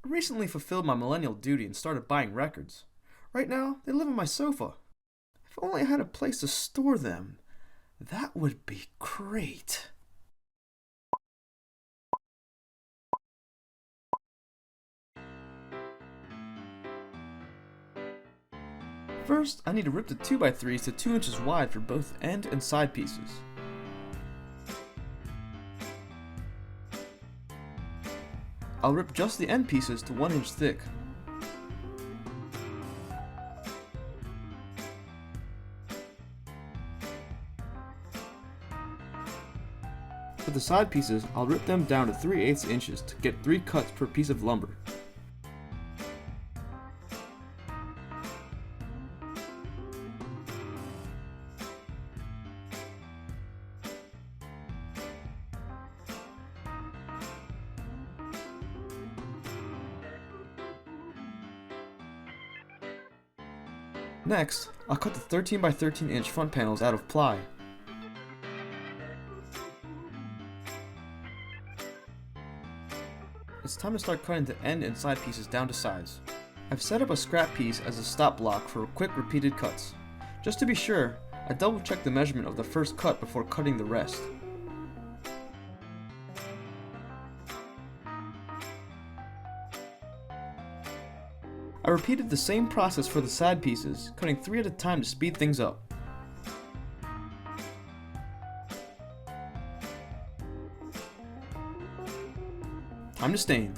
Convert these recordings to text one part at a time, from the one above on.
I recently fulfilled my millennial duty and started buying records. Right now, they live on my sofa. If only I had a place to store them, that would be great. First, I need to rip the 2x3s to 2 inches wide for both end and side pieces. I'll rip just the end pieces to 1 inch thick. For the side pieces, I'll rip them down to 3/8 inches to get 3 cuts per piece of lumber. Next, I'll cut the 13 by 13 inch front panels out of ply. It's time to start cutting the end and side pieces down to size. I've set up a scrap piece as a stop block for quick repeated cuts. Just to be sure, I double check the measurement of the first cut before cutting the rest. I repeated the same process for the side pieces, cutting 3 at a time to speed things up. Time to stain.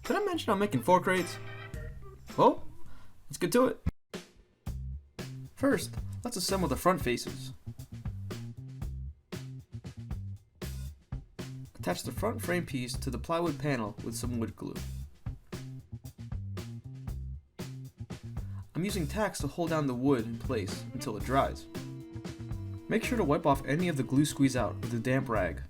Did I mention I'm making fork rates? Well, let's get to it. First, let's assemble the front faces. Attach the front frame piece to the plywood panel with some wood glue. I'm using tacks to hold down the wood in place until it dries. Make sure to wipe off any of the glue squeeze out with a damp rag.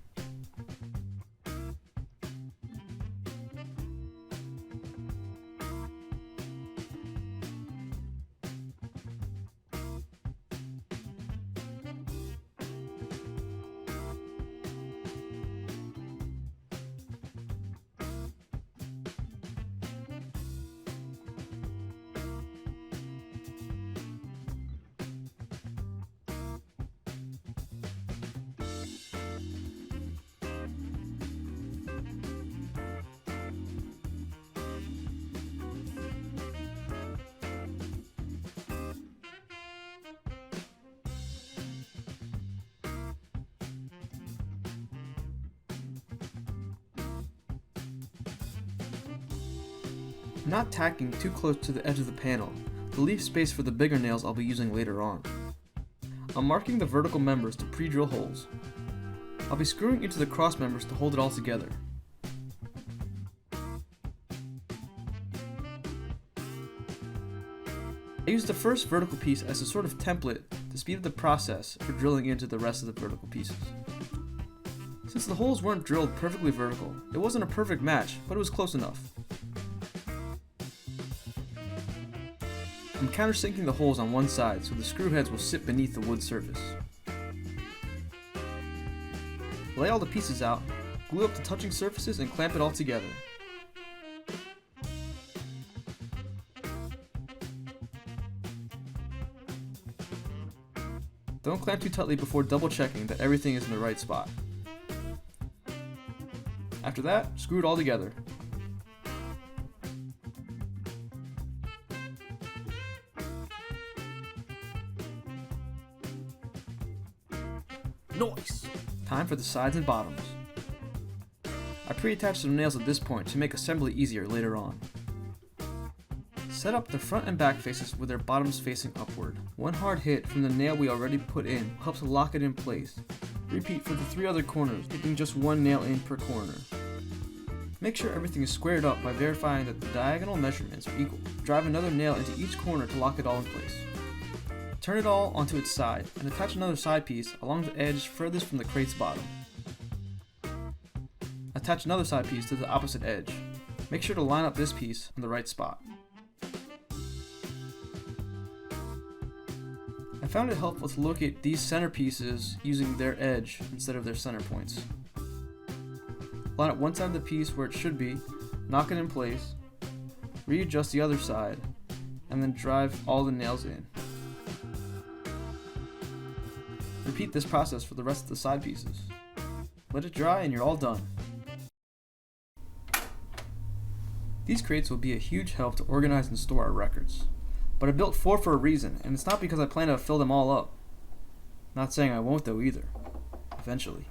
I'm not tacking too close to the edge of the panel to leave space for the bigger nails I'll be using later on. I'm marking the vertical members to pre-drill holes. I'll be screwing into the cross members to hold it all together. I used the first vertical piece as a sort of template to speed up the process for drilling into the rest of the vertical pieces. Since the holes weren't drilled perfectly vertical, it wasn't a perfect match, but it was close enough. I'm countersinking the holes on one side so the screw heads will sit beneath the wood surface. Lay all the pieces out, glue up the touching surfaces and clamp it all together. Don't clamp too tightly before double checking that everything is in the right spot. After that, screw it all together. Nice! Time for the sides and bottoms. I pre-attached some nails at this point to make assembly easier later on. Set up the front and back faces with their bottoms facing upward. One hard hit from the nail we already put in helps lock it in place. Repeat for the 3 other corners, putting just 1 nail in per corner. Make sure everything is squared up by verifying that the diagonal measurements are equal. Drive another nail into each corner to lock it all in place. Turn it all onto its side and attach another side piece along the edge furthest from the crate's bottom. Attach another side piece to the opposite edge. Make sure to line up this piece in the right spot. I found it helpful to locate these center pieces using their edge instead of their center points. Line up one side of the piece where it should be, knock it in place, readjust the other side, and then drive all the nails in. Repeat this process for the rest of the side pieces. Let it dry and you're all done. These crates will be a huge help to organize and store our records. But I built 4 for a reason, and it's not because I plan to fill them all up. Not saying I won't though either. Eventually.